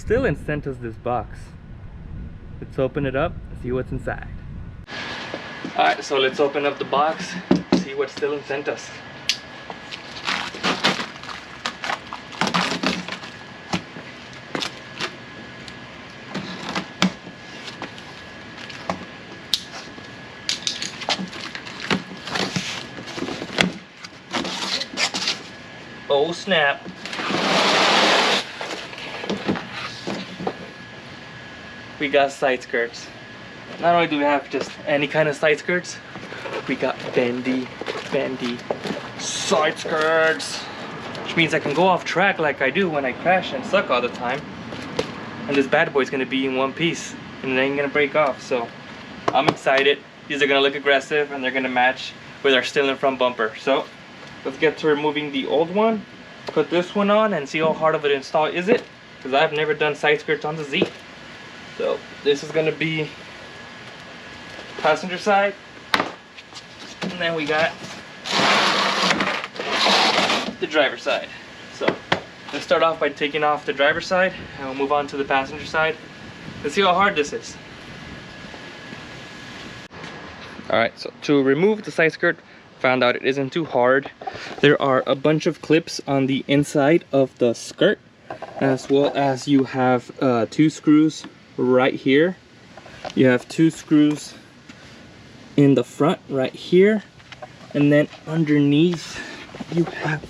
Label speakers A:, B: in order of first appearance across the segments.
A: Stillen sent us this box. Let's open it up and see what's inside. Alright, so let's open up the box, see what Stillen sent us. Oh snap. We got side skirts. Not only do we have just any kind of side skirts, we got bendy side skirts. Which means I can go off track like I do when I crash and suck all the time. And this bad boy's gonna be in one piece and it ain't gonna break off. So I'm excited. These are gonna look aggressive and they're gonna match with our Stillen front bumper. So let's get to removing the old one, put this one on, and see how hard of an install is it, because I've never done side skirts on the Z. So this is going to be passenger side, and then we got the driver side. So let's start off by taking off the driver side, and we'll move on to the passenger side. Let's see how hard this is. Alright, so to remove the side skirt, found out it isn't too hard. There are a bunch of clips on the inside of the skirt, as well as you have 2 screws right here. You have 2 screws in the front right here, and then underneath you have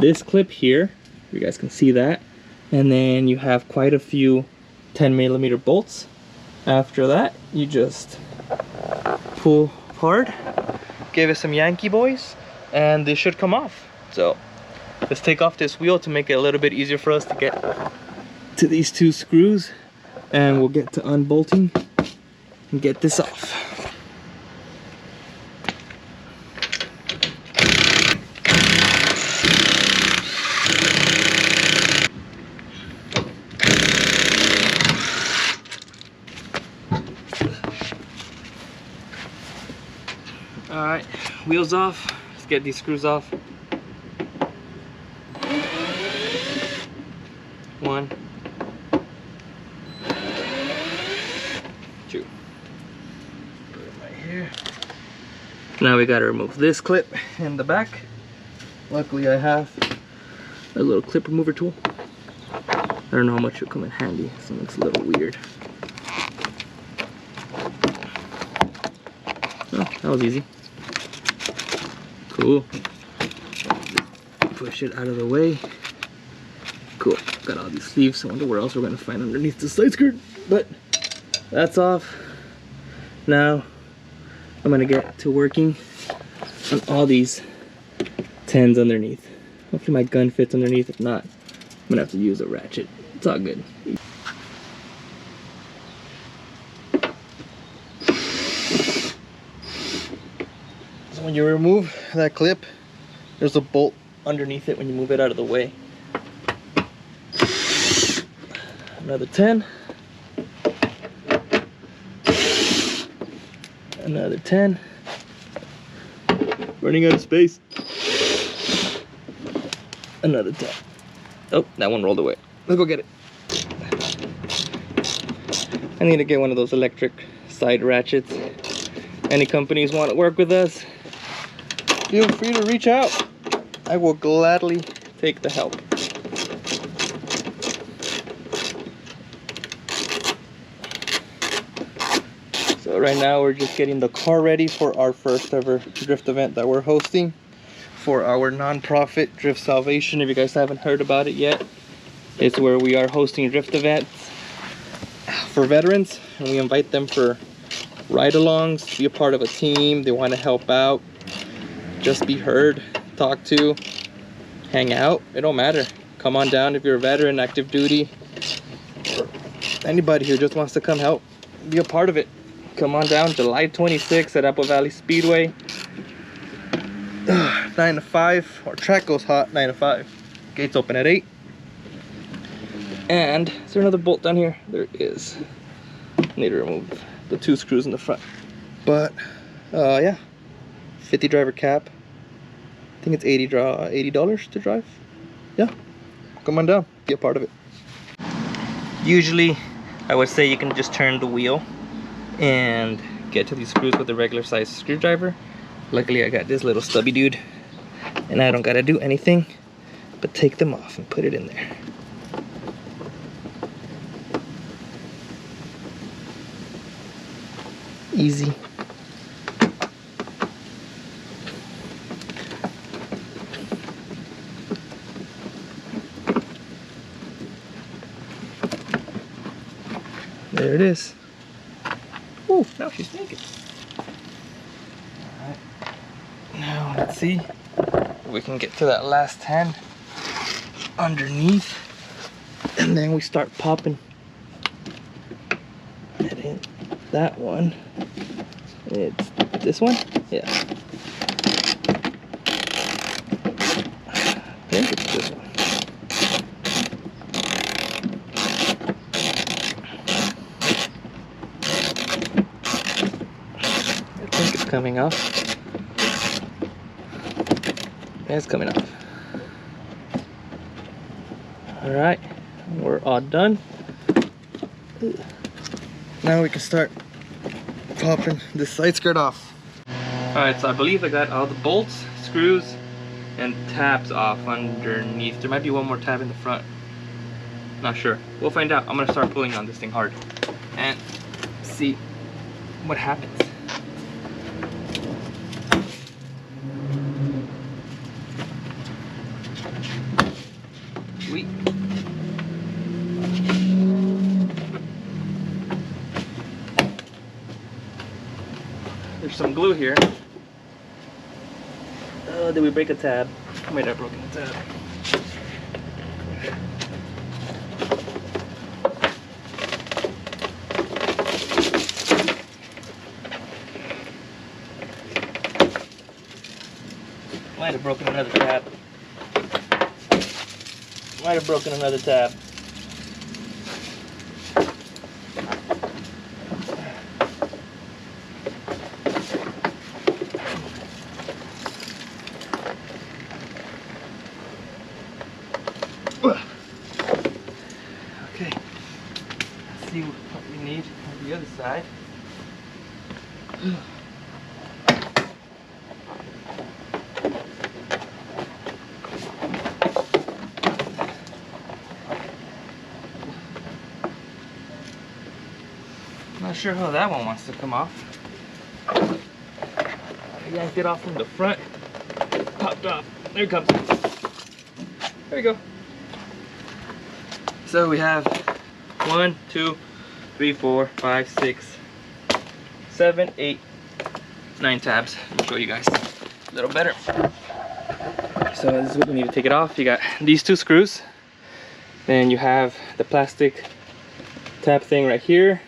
A: this clip here. You guys can see that, and then you have quite a few 10mm bolts. After that, you just pull hard, give it some Yankee boys, and they should come off. So let's take off this wheel to make it a little bit easier for us to get to these 2 screws, and we'll get to unbolting and get this off. Alright, wheels off. Let's get these screws off. 1, 2. Put it right here. Now we gotta remove this clip in the back. Luckily I have a little clip remover tool. I don't know how much it'll come in handy, so it looks a little weird. Oh, that was easy. Cool. Push it out of the way. Cool. Got all these sleeves. I wonder where else we're going to find underneath the side skirt. But that's off. Now I'm going to get to working on all these 10s underneath. Hopefully my gun fits underneath. If not, I'm going to have to use a ratchet. It's all good. When you remove that clip, there's a bolt underneath it when you move it out of the way. Another 10. Another 10. Running out of space. Another 10. Oh, that one rolled away. Let's go get it. I need to get one of those electric side ratchets. Any companies want to work with us, feel free to reach out. I will gladly take the help. So right now we're just getting the car ready for our first ever drift event that we're hosting for our non-profit Drift Salvation. If you guys haven't heard about it yet, it's where we are hosting drift events for veterans, and we invite them for ride-alongs, be a part of a team. They want to help out, just be heard, talk to, hang out. It don't matter. Come on down if you're a veteran, active duty, or anybody who just wants to come help, be a part of it. Come on down July 26th at Apple Valley Speedway. 9 to 5. Our track goes hot 9 to 5. Gates open at 8. And is there another bolt down here? There is. Need to remove the 2 screws in the front. But yeah, 50 driver cap. I think it's $80 to drive. Yeah, come on down, be a part of it. Usually I would say you can just turn the wheel and get to these screws with a regular size screwdriver. Luckily I got this little stubby dude and I don't gotta do anything but take them off and put it in there. Easy. There it is. Ooh, now she's thinking. Alright. Now let's see if we can get to that last 10 underneath. And then we start popping it in. That one. It's this one? Yeah. I think it's this one. I think it's coming off. Yeah, it's coming off. Alright, we're all done. Now we can start popping the side skirt off. Alright, so I believe I got all the bolts, screws, and tabs off underneath. There might be one more tab in the front. Not sure. We'll find out. I'm gonna start pulling on this thing hard and see what happens. Sweet. There's some glue here. Oh, did we break a tab? Might have broken a tab. Might have broken another tab. Might have broken another tab. Okay, let's see what we need on the other side. Not sure how that one wants to come off. I yanked it off from the front. Popped off. There it comes. There we go. So we have 1, 2, 3, 4, 5, 6, 7, 8, 9 tabs. Let me show you guys a little better. So this is what you need to take it off. You got these 2 screws. Then you have the plastic tab thing right here.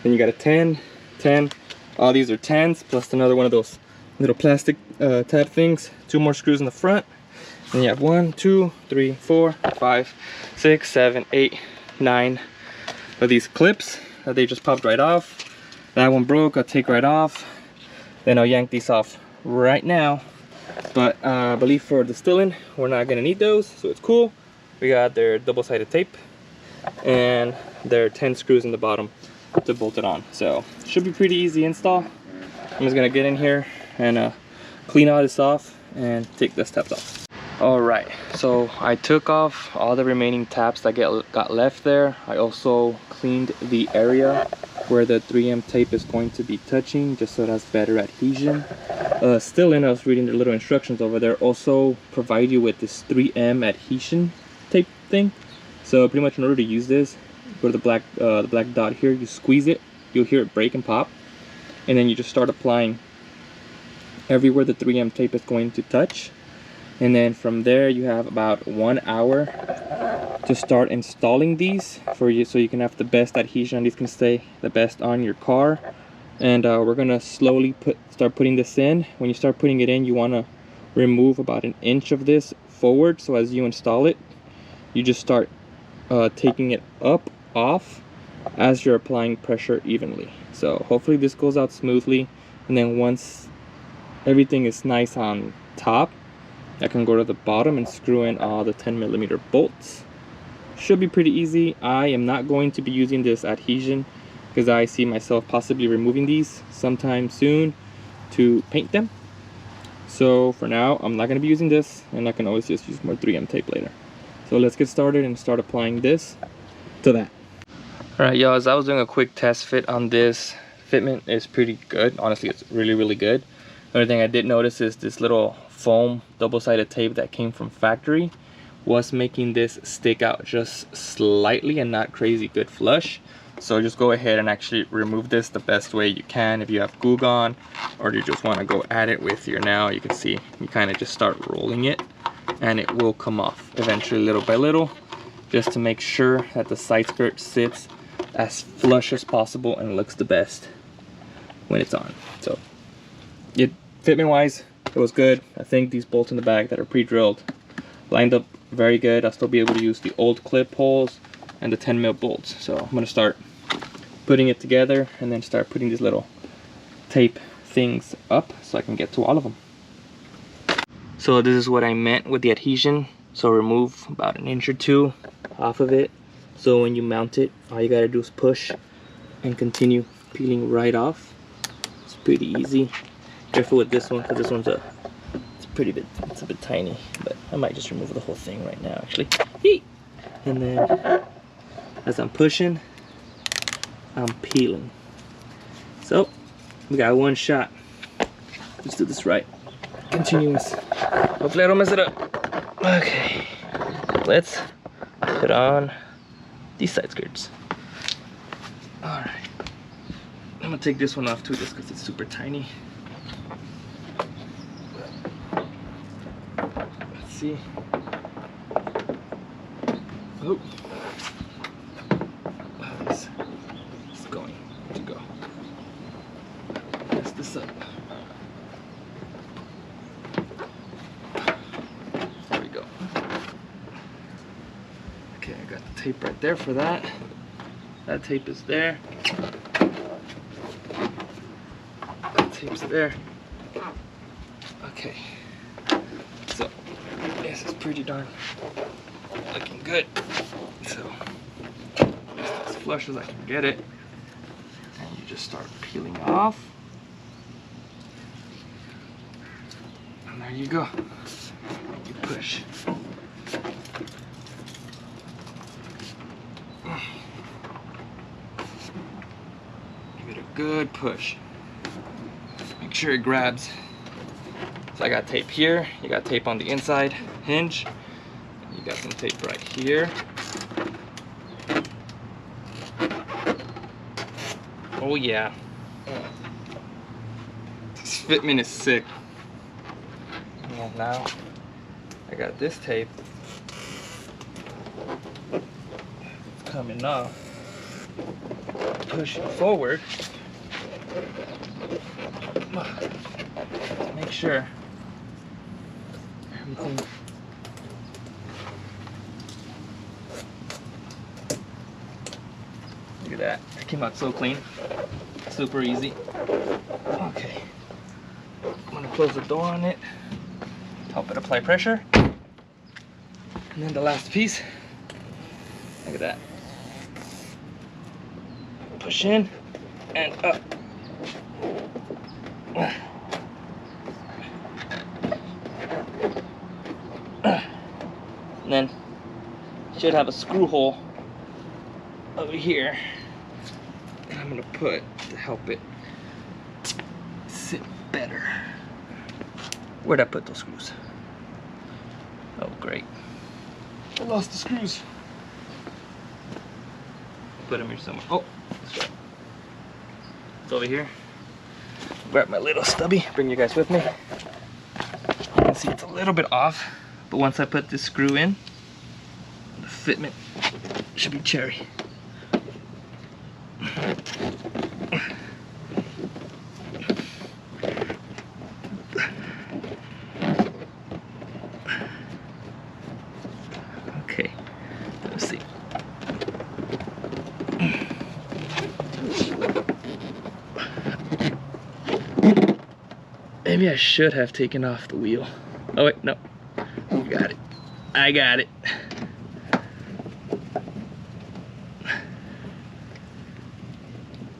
A: Then you got a 10, 10. All these are 10s plus another one of those little plastic tab things. 2 more screws in the front. And you have 1, 2, 3, 4, 5, 6, 7, 8, 9 of these clips that they just popped right off. That one broke, I'll take right off. Then I'll yank these off right now. But I believe for the Stillen, we're not gonna need those, so it's cool. We got their double-sided tape and their 10 screws in the bottom to bolt it on. So should be pretty easy install. I'm just gonna get in here and clean all this off and take the tabs off. Alright, so I took off all the remaining tabs that got left there. I also cleaned the area where the 3M tape is going to be touching, just so it has better adhesion. Stillen, I was reading the little instructions over there, also provide you with this 3M adhesion tape thing. So pretty much in order to use this, go to the black dot here, you squeeze it, you'll hear it break and pop, and then you just start applying everywhere the 3M tape is going to touch. And then from there you have about 1 hour to start installing these for you, so you can have the best adhesion. These can stay the best on your car. And we're gonna slowly start putting this in. When you start putting it in, you want to remove about 1 inch of this forward, so as you install it, you just start taking it up off as you're applying pressure evenly. So hopefully this goes out smoothly, and then once everything is nice on top, I can go to the bottom and screw in all the 10mm bolts should be pretty easy. I am not going to be using this adhesion because I see myself possibly removing these sometime soon to paint them. So for now, I'm not going to be using this, and I can always just use more 3M tape later. So let's get started and start applying this to that. Alright y'all, as I was doing a quick test fit on this, fitment is pretty good. Honestly, it's really good. The only thing I did notice is this little foam double-sided tape that came from factory was making this stick out just slightly and not crazy good flush. So just go ahead and actually remove this the best way you can. If you have glue gun or you just want to go at it with your nail, you can see you kind of just start rolling it and it will come off eventually little by little, just to make sure that the side skirt sits as flush as possible and looks the best when it's on. So it fitment wise, it was good. I think these bolts in the back that are pre-drilled lined up very good. I'll still be able to use the old clip holes and the 10mm bolts. So I'm gonna start putting it together and then start putting these little tape things up so I can get to all of them. So this is what I meant with the adhesion. So remove about 1 inch or 2 off of it. So when you mount it, all you gotta do is push and continue peeling right off. It's pretty easy. Careful with this one because this one's it's a bit tiny, but I might just remove the whole thing right now actually. And then as I'm pushing, I'm peeling. So we got one shot. Let's do this right. Continuous. Hopefully I don't mess it up. Okay, let's put on these side skirts. All right, I'm gonna take this one off too just because it's super tiny. Let's see. Oh, this is going to go. Mess this up. There we go. Okay, I got the tape right there for that. That tape is there. That tape's there. Okay. So this is pretty darn looking good. So as flush as I can get it. And you just start peeling off. And there you go. And you push. Give it a good push. Make sure it grabs. So I got tape here, you got tape on the inside hinge, you got some tape right here. Oh yeah. This fitment is sick. And now I got this tape coming off. Push it forward to make sure everything look at that. It came out so clean. Super easy. Okay. I'm gonna close the door on it. Help it apply pressure. And then the last piece. Look at that. Push in and up. And then should have a screw hole over here that I'm gonna put to help it sit better. Where'd I put those screws? Oh great, I lost the screws. Put them here somewhere. Oh, that's right. It's over here. Grab my little stubby, bring you guys with me. You can see it's a little bit off, but once I put this screw in, the fitment should be cherry. Okay, let's see. Maybe I should have taken off the wheel. Oh wait, no. I got it. I got it.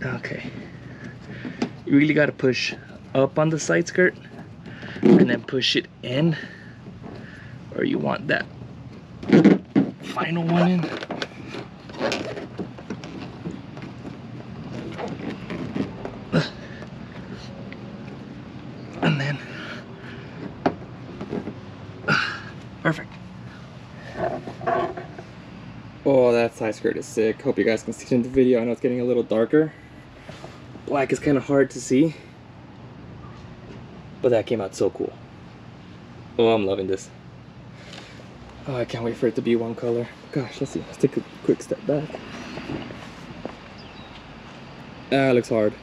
A: Okay. You really got to push up on the side skirt and then push it in, or you want that final one in. And then perfect. Oh, that side skirt is sick. Hope you guys can see it in the video. I know it's getting a little darker. Black is kind of hard to see, but that came out so cool. Oh, I'm loving this. Oh, I can't wait for it to be one color. Gosh, let's see. Let's take a quick step back. Ah, it looks hard.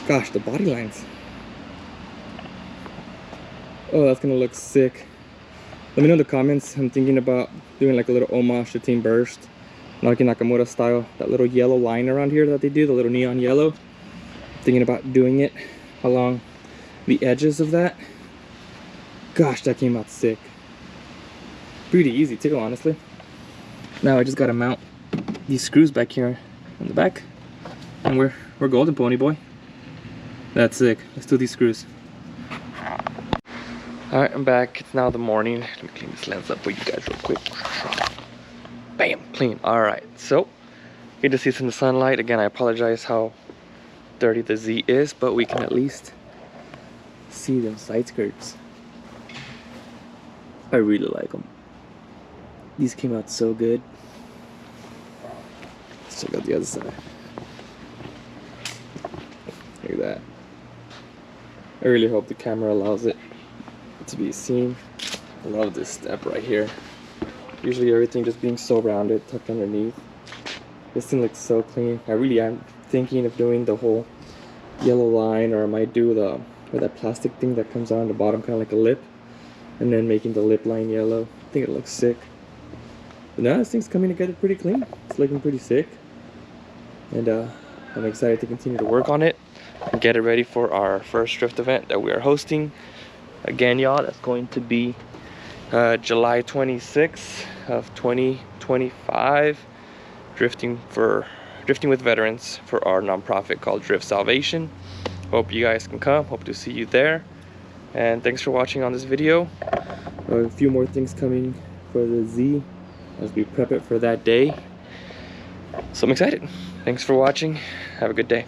A: Gosh, the body lines. Oh, that's gonna look sick. Let me know in the comments. I'm thinking about doing like a little homage to Team Burst, Naoki Nakamura style. That little yellow line around here that they do, the little neon yellow. Thinking about doing it along the edges of that. Gosh, that came out sick. Pretty easy too, honestly. Now I just gotta mount these screws back here in the back, and we're golden, pony boy. That's sick. Let's do these screws. Alright, I'm back. It's now the morning. Let me clean this lens up for you guys real quick. Bam! Clean. Alright, so good to see some of the sunlight. Again, I apologize how dirty the Z is, but we can at least see them side skirts. I really like them. These came out so good. Let's check out the other side. Look at that. I really hope the camera allows it to be seen. I love this step right here. Usually everything just being so rounded, tucked underneath. This thing looks so clean. I really am thinking of doing the whole yellow line, or I might do that plastic thing that comes on the bottom, kind of like a lip, and then making the lip line yellow. I think it looks sick. But now this thing's coming together pretty clean. It's looking pretty sick, and I'm excited to continue to work on it and get it ready for our first drift event that we are hosting. Again, y'all, that's going to be July 26th of 2025. Drifting with veterans for our nonprofit called Drift Salvation. Hope you guys can come. Hope to see you there. And thanks for watching on this video. A few more things coming for the Z as we prep it for that day. So I'm excited. Thanks for watching. Have a good day.